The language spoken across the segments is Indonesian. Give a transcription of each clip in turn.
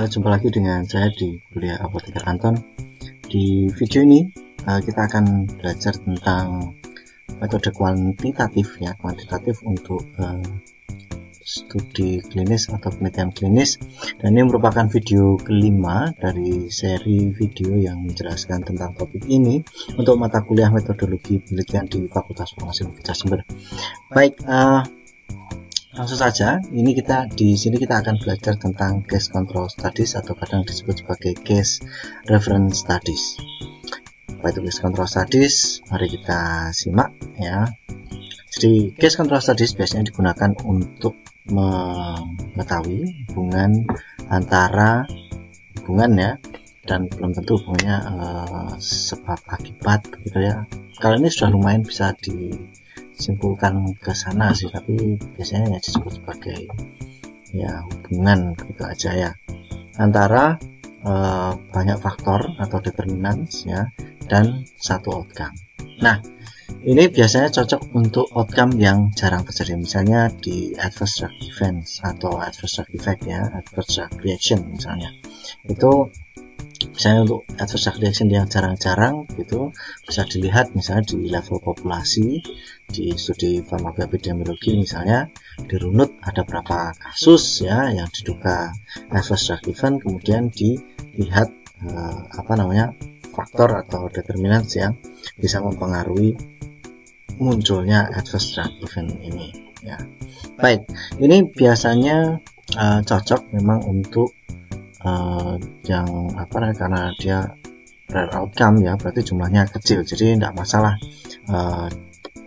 Jumpa lagi dengan saya di kuliah Apoteker Anton. Di video ini kita akan belajar tentang metode kuantitatif untuk studi klinis atau penelitian klinis, dan ini merupakan video kelima dari seri video yang menjelaskan tentang topik ini untuk mata kuliah metodologi penelitian di Fakultas Farmasi Universitas Jember. Baik, langsung saja, di sini kita akan belajar tentang case control studies atau kadang disebut sebagai case reference studies. Apa itu case control studies? Mari kita simak ya. Jadi case control studies biasanya digunakan untuk mengetahui hubungan ya, dan belum tentu hubungannya sebab akibat begitu ya. Kalau ini sudah lumayan bisa disimpulkan ke sana sih, tapi biasanya ya disebut sebagai ya hubungan begitu aja ya, antara banyak faktor atau determinants ya dan satu outcome. Nah, ini biasanya cocok untuk outcome yang jarang terjadi, misalnya di adverse drug events atau adverse drug effect ya, adverse drug reaction misalnya. Itu misalnya untuk adverse drug reaction yang jarang-jarang gitu, bisa dilihat misalnya di level populasi, di studi farmakoepidemiologi misalnya, di runut ada berapa kasus ya yang diduga adverse drug event, kemudian dilihat faktor atau determinants yang bisa mempengaruhi munculnya adverse drug event ini ya. Baik, ini biasanya cocok memang untuk karena dia rare outcome ya, berarti jumlahnya kecil, jadi tidak masalah.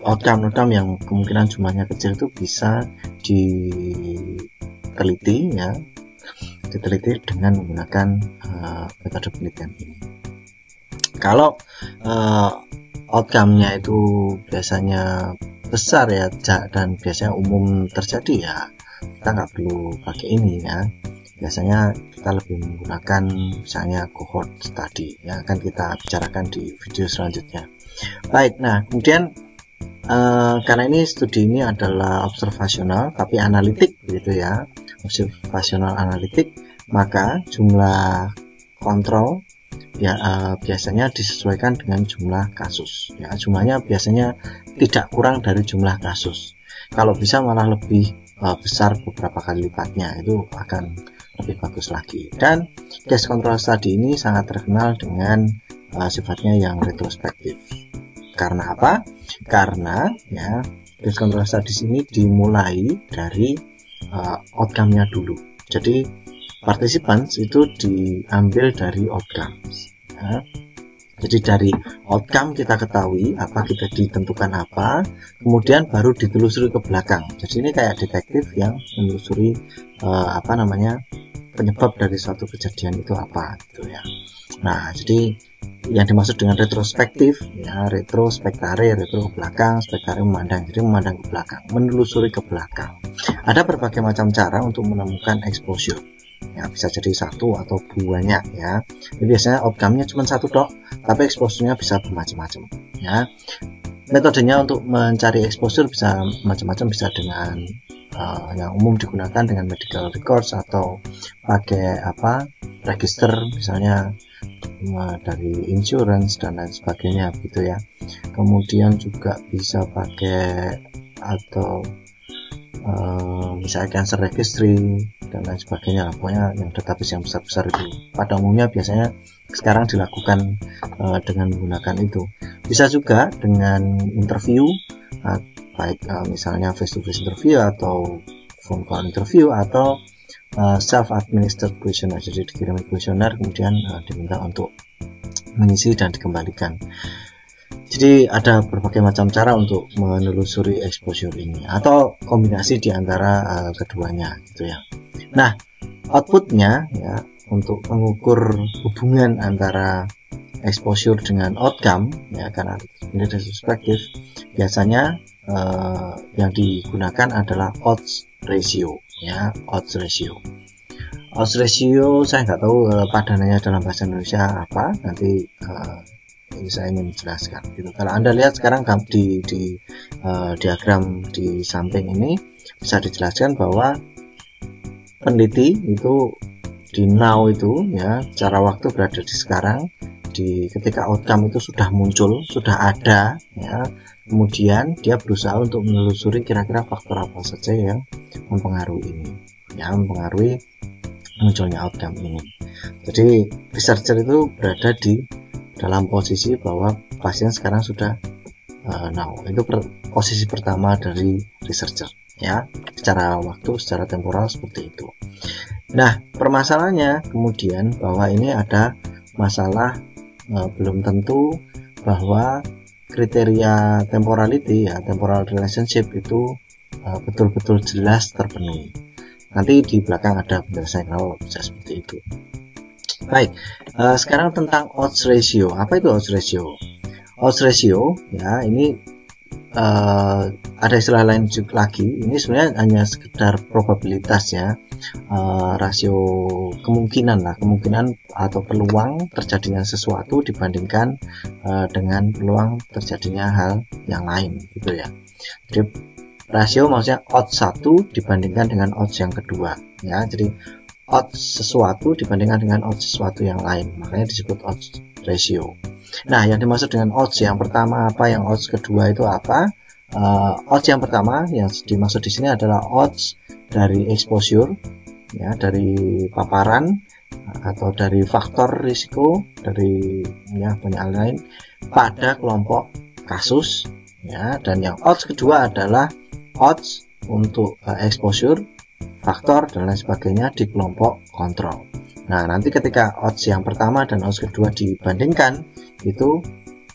Outcome yang kemungkinan jumlahnya kecil itu bisa diteliti dengan menggunakan metode penelitian ini. Kalau outcome-nya itu biasanya besar ya, dan biasanya umum terjadi ya, kita nggak perlu pakai ini ya. Biasanya kita lebih menggunakan misalnya cohort study ya, akan kita bicarakan di video selanjutnya. Baik, nah kemudian karena ini studi ini adalah observasional tapi analitik begitu ya, observasional analitik, maka jumlah kontrol ya biasanya disesuaikan dengan jumlah kasus ya. Jumlahnya biasanya tidak kurang dari jumlah kasus, kalau bisa malah lebih besar beberapa kali lipatnya, itu akan lebih bagus lagi. Dan case control study ini sangat terkenal dengan sifatnya yang retrospektif. Karena apa? Karena ya case control studies ini dimulai dari outcome-nya dulu. Jadi participants itu diambil dari outcomes ya. Jadi dari outcome kita ketahui apa, kita ditentukan apa, kemudian baru ditelusuri ke belakang. Jadi ini kayak detektif yang menelusuri penyebab dari suatu kejadian itu apa gitu ya. Nah, jadi yang dimaksud dengan retrospektif ya, retro spektare, retro ke belakang, spektare memandang, jadi memandang ke belakang, menelusuri ke belakang. Ada berbagai macam cara untuk menemukan exposure ya, bisa jadi satu atau banyak ya. Jadi biasanya outcome-nya cuma satu dok, tapi exposure-nya bisa bermacam-macam ya. Metodenya untuk mencari exposure bisa macam-macam, bisa dengan yang umum digunakan dengan medical records atau pakai register misalnya dari insurance dan lain sebagainya gitu ya. Kemudian juga bisa pakai atau misalnya cancer registry dan lain sebagainya, pokoknya yang database yang besar-besar itu pada umumnya biasanya sekarang dilakukan dengan menggunakan itu. Bisa juga dengan interview, baik misalnya face to face interview atau phone call interview atau self administered questionnaire, jadi dikirim kuesioner kemudian diminta untuk mengisi dan dikembalikan. Jadi ada berbagai macam cara untuk menelusuri exposure ini, atau kombinasi di antara keduanya gitu ya. Nah, outputnya ya, untuk mengukur hubungan antara exposure dengan outcome ya, karena ini retrospektif, biasanya yang digunakan adalah odds ratio ya. Odds ratio saya nggak tahu padanannya dalam bahasa Indonesia apa, nanti ini saya ingin menjelaskan gitu. Kalau Anda lihat sekarang di diagram di samping ini bisa dijelaskan bahwa peneliti itu di now itu ya, secara waktu berada di sekarang, di ketika outcome itu sudah muncul, sudah ada ya, kemudian dia berusaha untuk menelusuri kira-kira faktor apa saja yang mempengaruhi ini ya, mempengaruhi munculnya outcome ini. Jadi researcher itu berada di dalam posisi bahwa pasien sekarang sudah now. Itu posisi pertama dari researcher ya, secara waktu, secara temporal seperti itu. Nah, permasalahannya kemudian bahwa ini ada masalah belum tentu bahwa kriteria temporality ya, temporal relationship itu betul-betul jelas terpenuhi. Nanti di belakang ada penjelasan kalau bisa seperti itu. Baik, sekarang tentang odds ratio. Apa itu odds ratio? Odds ratio ya, ini ada istilah lain lagi. Ini sebenarnya hanya sekedar probabilitas ya, rasio kemungkinan atau peluang terjadinya sesuatu dibandingkan dengan peluang terjadinya hal yang lain gitu ya. Jadi rasio maksudnya odds 1 dibandingkan dengan odds yang kedua ya. Jadi odds sesuatu dibandingkan dengan odds sesuatu yang lain, makanya disebut odds ratio. Nah, yang dimaksud dengan odds yang pertama apa, yang odds kedua itu apa? Odds yang pertama yang dimaksud di sini adalah odds dari exposure ya, dari paparan atau dari faktor risiko, dari ya banyak hal lain pada kelompok kasus ya. Dan yang odds kedua adalah odds untuk exposure, faktor dan lain sebagainya di kelompok kontrol. Nah, nanti ketika odds yang pertama dan odds kedua dibandingkan, itu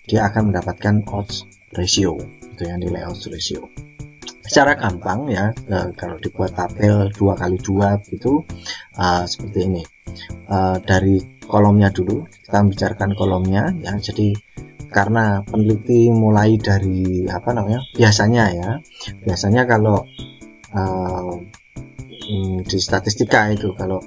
dia akan mendapatkan odds ratio, itu yang nilai odds ratio. Secara gampang ya, kalau dibuat tabel 2x2 gitu, seperti ini. Dari kolomnya dulu, kita bicarakan kolomnya ya. Jadi karena peneliti mulai dari biasanya kalau di statistika itu kalau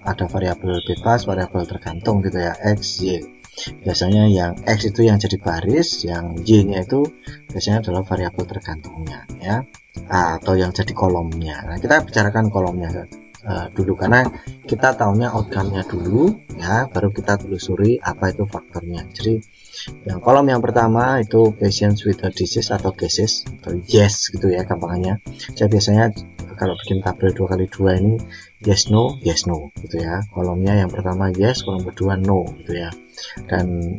ada variabel bebas, variabel tergantung gitu ya, X, Y. Biasanya yang X itu yang jadi baris, yang Y-nya itu biasanya adalah variabel tergantungnya ya, atau yang jadi kolomnya. Nah, kita bicarakan kolomnya dulu karena kita tahunya outcome-nya dulu ya, baru kita telusuri apa itu faktornya. Jadi yang kolom yang pertama itu patients with a disease atau cases atau yes gitu ya gampangannya. Saya biasanya kalau bikin tabel 2x2 ini yes no gitu ya. Kolomnya yang pertama yes, kolom kedua no gitu ya. Dan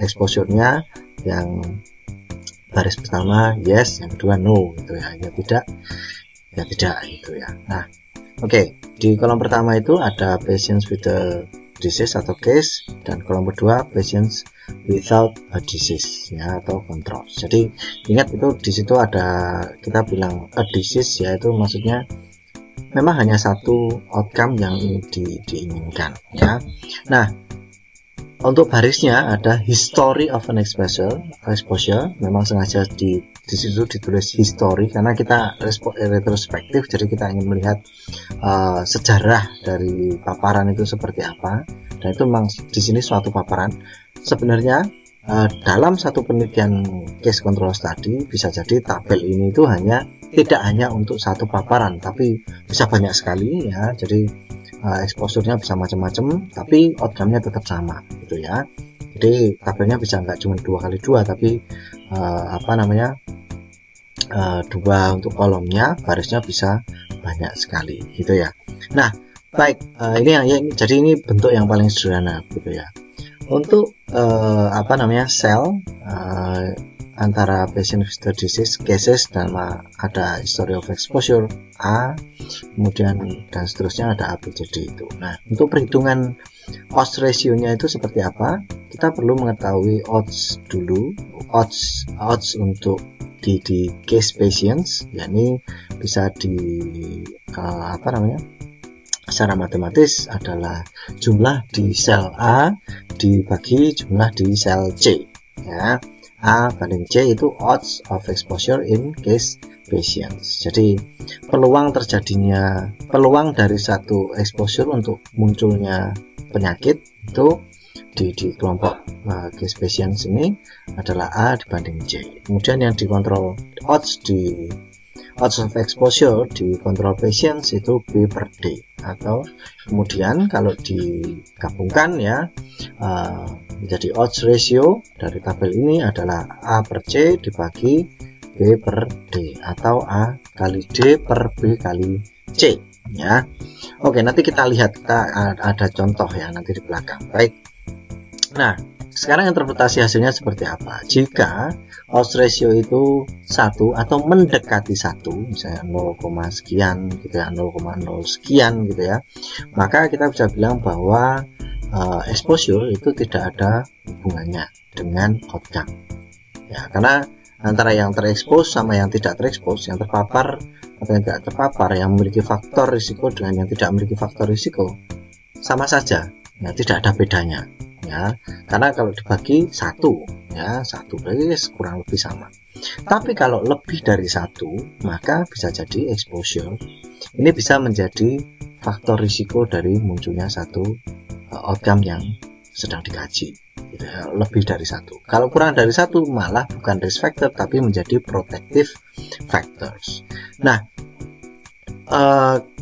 exposure-nya yang baris pertama yes, yang kedua no gitu ya. Ya tidak gitu ya. Nah, oke, di kolom pertama itu ada patients with a disease atau case, dan kolom kedua patients without a disease ya, atau control. Jadi ingat itu di situ ada, kita bilang a disease ya, itu maksudnya memang hanya satu outcome yang diinginkan ya. Nah, untuk barisnya ada history of an exposure. Memang sengaja di situ ditulis history karena kita retrospektif, jadi kita ingin melihat sejarah dari paparan itu seperti apa. Dan itu memang di sini suatu paparan. Sebenarnya dalam satu penelitian case control study bisa jadi tabel ini itu tidak hanya untuk satu paparan, tapi bisa banyak sekali ya. Jadi exposure-nya bisa macam-macam, tapi outcome-nya tetap sama gitu ya. Jadi tabelnya bisa nggak cuma 2x2, tapi dua untuk kolomnya, barisnya bisa banyak sekali gitu ya. Nah, baik, jadi ini bentuk yang paling sederhana gitu ya. Untuk sel antara patient with disease, cases, dan ada history of exposure A, kemudian dan seterusnya ada ABCD itu. Nah, untuk perhitungan odds ratio-nya itu seperti apa? Kita perlu mengetahui odds dulu, odds untuk di case patients, yakni bisa secara matematis adalah jumlah di sel A dibagi jumlah di sel C ya. A banding C itu odds of exposure in case patients. Jadi peluang dari satu exposure untuk munculnya penyakit itu di kelompok case patients ini adalah A dibanding C. Kemudian yang dikontrol odds of exposure di control patients itu B per D atau kemudian kalau digabungkan ya menjadi odds ratio dari tabel ini adalah A per C dibagi B per D atau A kali D per B kali C ya. Oke, nanti kita lihat, ada contoh ya nanti di belakang. Baik, nah sekarang interpretasi hasilnya seperti apa? Jika odds ratio itu 1 atau mendekati 1, misalnya 0, sekian gitu ya, 0,0 sekian gitu ya, maka kita bisa bilang bahwa exposure itu tidak ada hubungannya dengan outcome ya, karena antara yang terekspos sama yang tidak terekspos, yang terpapar atau yang tidak terpapar, yang memiliki faktor risiko dengan yang tidak memiliki faktor risiko sama saja ya, tidak ada bedanya ya, karena kalau dibagi 1 ya, 1 berarti kurang lebih sama. Tapi kalau lebih dari 1 maka bisa jadi exposure ini bisa menjadi faktor risiko dari munculnya satu outcome yang sedang dikaji gitu ya, lebih dari 1. Kalau kurang dari 1 malah bukan risk factor tapi menjadi protective factors. Nah,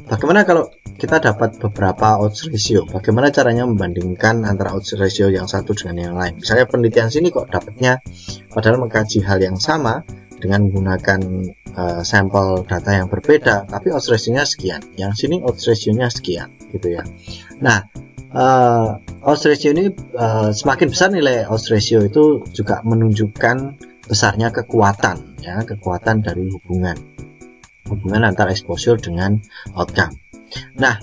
bagaimana kalau kita dapat beberapa odds ratio? Bagaimana caranya membandingkan antara odds ratio yang satu dengan yang lain? Misalnya penelitian sini kok dapatnya padahal mengkaji hal yang sama dengan menggunakan sampel data yang berbeda, tapi odds ratio-nya sekian. Yang sini odds ratio-nya sekian gitu ya. Nah, odds ratio ini semakin besar nilai odds ratio itu juga menunjukkan besarnya kekuatan ya, kekuatan dari hubungan antara exposure dengan outcome. Nah,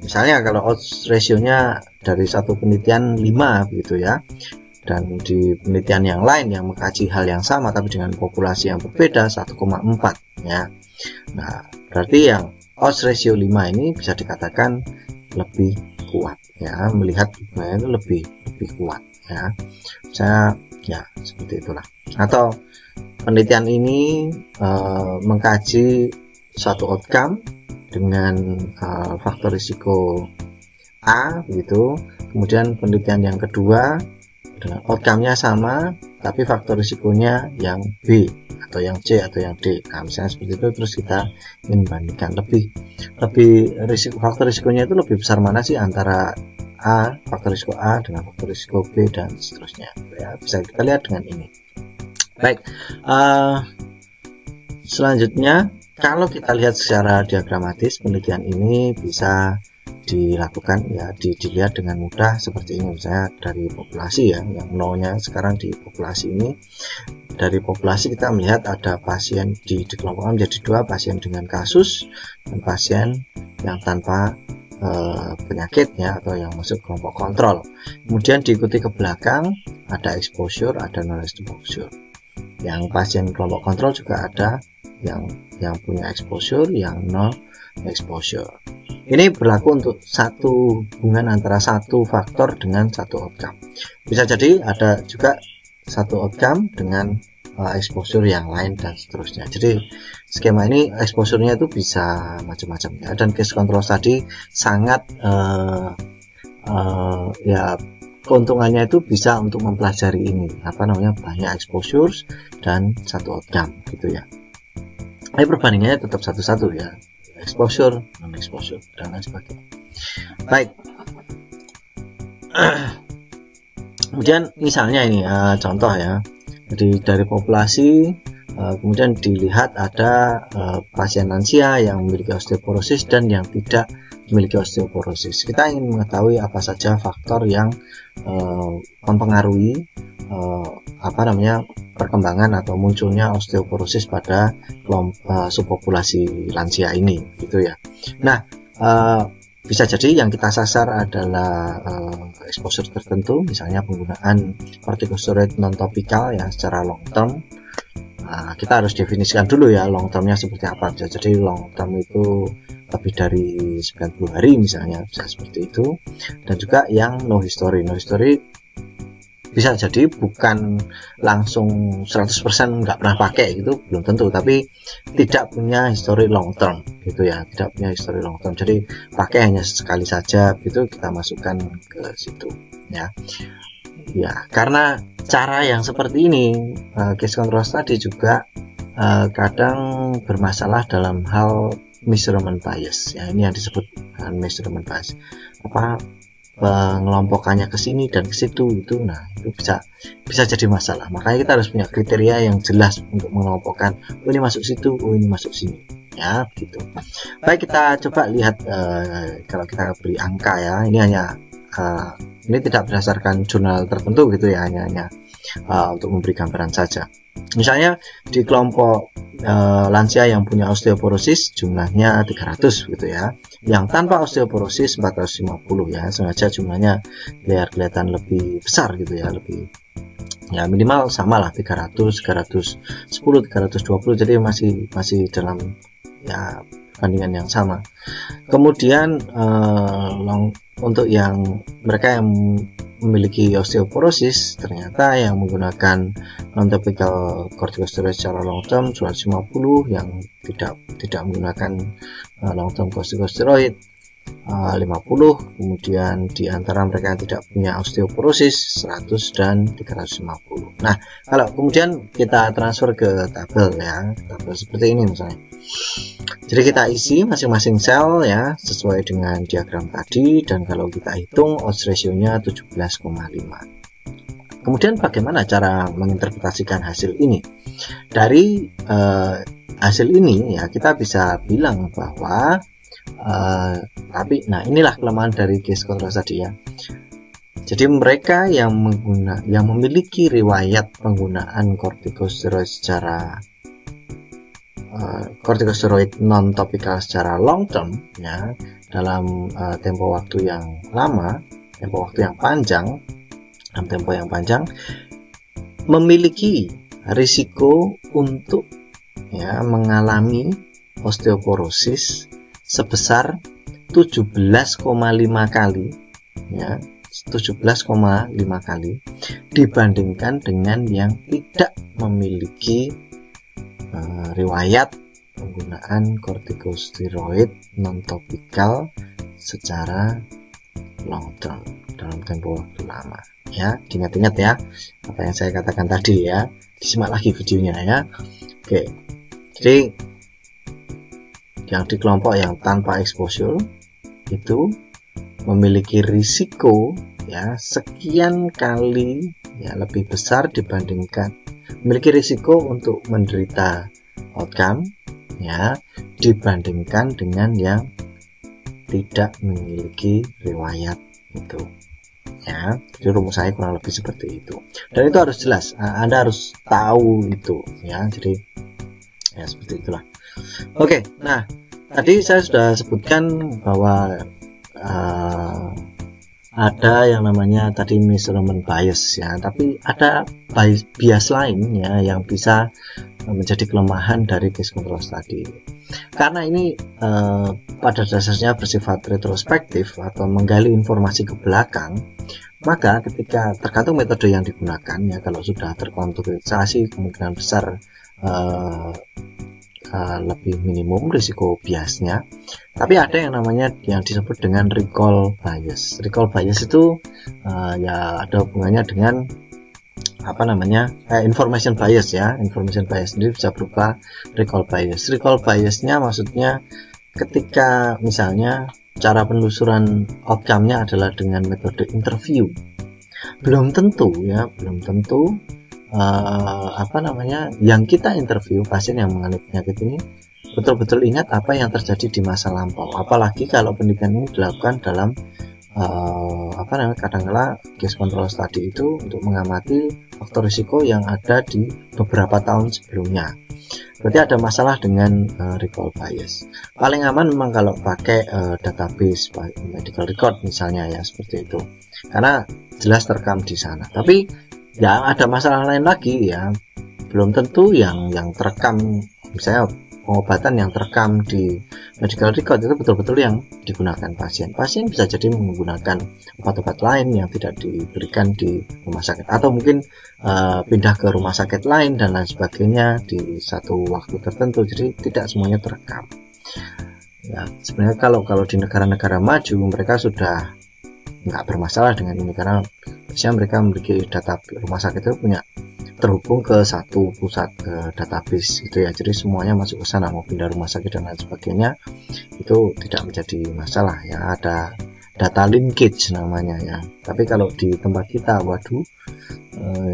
misalnya kalau odds ratio-nya dari satu penelitian 5 gitu ya, dan di penelitian yang lain yang mengkaji hal yang sama tapi dengan populasi yang berbeda 1,4 ya. Nah, berarti yang odds ratio 5 ini bisa dikatakan lebih kuat ya, melihat hubungannya itu lebih kuat ya. Saya ya seperti itulah. Atau penelitian ini mengkaji suatu outcome dengan faktor risiko A gitu. Kemudian penelitian yang kedua dengan outcome-nya sama tapi faktor risikonya yang B atau yang C atau yang D. Nah, misalnya seperti itu, terus kita ingin bandingkan lebih risiko, faktor risikonya itu lebih besar mana sih antara faktor risiko A dengan faktor risiko B dan seterusnya ya, bisa kita lihat dengan ini. Baik, selanjutnya kalau kita lihat secara diagramatis, penelitian ini bisa dilakukan ya, dilihat dengan mudah seperti ini. Misalnya dari populasi ya, yang nolnya sekarang di populasi ini, dari populasi kita melihat ada pasien dikelompokkan menjadi 2, pasien dengan kasus dan pasien yang tanpa penyakit ya, atau yang masuk kelompok kontrol. Kemudian diikuti ke belakang ada exposure, ada non exposure. Yang pasien kelompok kontrol juga ada yang punya exposure, yang non exposure. Ini berlaku untuk satu hubungan antara satu faktor dengan satu outcome. Bisa jadi ada juga satu outcome dengan exposure yang lain dan seterusnya. Jadi skema ini exposure-nya itu bisa macam-macam ya. Dan case control tadi sangat ya, keuntungannya itu bisa untuk mempelajari ini banyak exposures dan satu outcome gitu ya. Tapi perbandingannya tetap satu-satu ya, exposure, non exposure dan lain sebagainya. Baik, kemudian misalnya ini contoh ya, jadi dari populasi kemudian dilihat ada pasien lansia yang memiliki osteoporosis dan yang tidak memiliki osteoporosis. Kita ingin mengetahui apa saja faktor yang mempengaruhi perkembangan atau munculnya osteoporosis pada subpopulasi lansia ini gitu ya. Nah, bisa jadi yang kita sasar adalah exposure tertentu, misalnya penggunaan corticosteroid non topikal ya secara long term. Kita harus definisikan dulu ya long termnya seperti apa. Jadi long term itu lebih dari 90 hari misalnya, bisa seperti itu. Dan juga yang no history bisa jadi bukan langsung 100% nggak pernah pakai gitu, belum tentu, tapi tidak punya history long term gitu ya, tidak punya history long term, jadi pakai hanya sekali saja gitu, kita masukkan ke situ ya. Karena cara yang seperti ini case control tadi juga kadang bermasalah dalam hal measurement bias ya, ini yang disebut measurement bias, pengelompokannya ke sini dan ke situ itu. Nah, itu bisa jadi masalah. Makanya kita harus punya kriteria yang jelas untuk mengelompokkan, oh ini masuk situ, oh ini masuk sini ya, gitu. Baik, kita coba lihat kalau kita beri angka ya, ini hanya ini tidak berdasarkan jurnal tertentu gitu ya, hanya untuk memberi gambaran saja. Misalnya di kelompok lansia yang punya osteoporosis jumlahnya 300 gitu ya, yang tanpa osteoporosis 450 ya, sengaja jumlahnya biar kelihatan lebih besar gitu ya, lebih ya minimal sama lah, 300, 310, 320, jadi masih dalam ya perbandingan yang sama. Kemudian untuk yang mereka yang memiliki osteoporosis, ternyata yang menggunakan non-topical corticosteroid secara long term 250, yang tidak menggunakan long term corticosteroid 50, kemudian di antara mereka yang tidak punya osteoporosis 100 dan 350. Nah, kalau kemudian kita transfer ke tabel ya, tabel seperti ini misalnya. Jadi kita isi masing-masing sel ya sesuai dengan diagram tadi, dan kalau kita hitung odds ratio-nya 17,5. Kemudian bagaimana cara menginterpretasikan hasil ini? Dari hasil ini ya kita bisa bilang bahwa nah inilah kelemahan dari case control tadi ya. Jadi mereka yang memiliki riwayat penggunaan corticosteroid secara corticosteroid non topikal secara long term ya, dalam tempo waktu yang lama, tempo waktu yang panjang, dalam tempo yang panjang, memiliki risiko untuk ya mengalami osteoporosis sebesar 17,5 kali ya, 17,5 kali dibandingkan dengan yang tidak memiliki riwayat penggunaan corticosteroid non topikal secara long term dalam tempo waktu lama ya. Ingat-ingat ya apa yang saya katakan tadi ya, disimak lagi videonya ya. Oke, jadi yang di kelompok yang tanpa exposure itu memiliki risiko ya sekian kali ya lebih besar dibandingkan memiliki risiko untuk menderita outcome ya dibandingkan dengan yang tidak memiliki riwayat itu ya. Jadi rumusnya kurang lebih seperti itu, dan itu harus jelas, Anda harus tahu itu ya. Jadi ya seperti itulah. Oke, nah tadi saya sudah sebutkan bahwa ada yang namanya tadi measurement bias ya, tapi ada bias lain ya yang bisa menjadi kelemahan dari case control study. Karena ini pada dasarnya bersifat retrospektif atau menggali informasi ke belakang, maka ketika tergantung metode yang digunakan ya, kalau sudah terkonturisasi kemungkinan besar lebih minimum risiko biasnya. Tapi ada yang namanya yang disebut dengan recall bias. Recall bias itu ya ada hubungannya dengan apa namanya information bias ya. Information bias sendiri bisa berupa recall bias. Recall biasnya maksudnya ketika misalnya cara penelusuran outcome-nya adalah dengan metode interview, belum tentu yang kita interview pasien yang mengalami penyakit ini betul-betul ingat apa yang terjadi di masa lampau, apalagi kalau penelitian ini dilakukan dalam kadang-kala case control study itu untuk mengamati faktor risiko yang ada di beberapa tahun sebelumnya. Berarti ada masalah dengan recall bias. Paling aman memang kalau pakai database medical record misalnya ya, seperti itu, karena jelas terekam di sana. Tapi ya ada masalah lain lagi ya, belum tentu yang terekam, misalnya pengobatan yang terekam di medical record itu betul-betul yang digunakan pasien. Pasien bisa jadi menggunakan obat-obat lain yang tidak diberikan di rumah sakit, atau mungkin pindah ke rumah sakit lain dan lain sebagainya di satu waktu tertentu. Jadi tidak semuanya terekam. Ya, sebenarnya kalau di negara-negara maju mereka sudah nggak bermasalah dengan ini, karena biasanya mereka memiliki data rumah sakit itu punya terhubung ke satu pusat database gitu ya, jadi semuanya masuk ke sana, mau pindah rumah sakit dan lain sebagainya itu tidak menjadi masalah ya, ada data linkage namanya ya. Tapi kalau di tempat kita, waduh,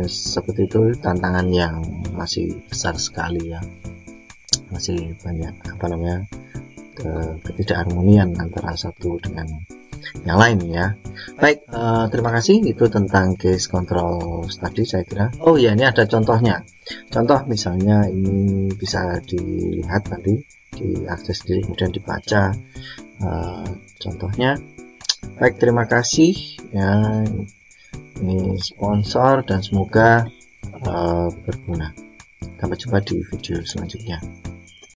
seperti itu tantangan yang masih besar sekali ya, masih banyak ketidakharmonian antara satu dengan yang lain ya. Baik, terima kasih, itu tentang case control tadi saya kira. Oh ya, ini ada contohnya. Contoh misalnya ini bisa dilihat nanti, diakses sendiri kemudian dibaca contohnya. Baik, terima kasih ya, ini sponsor dan semoga berguna. Sampai jumpa di video selanjutnya.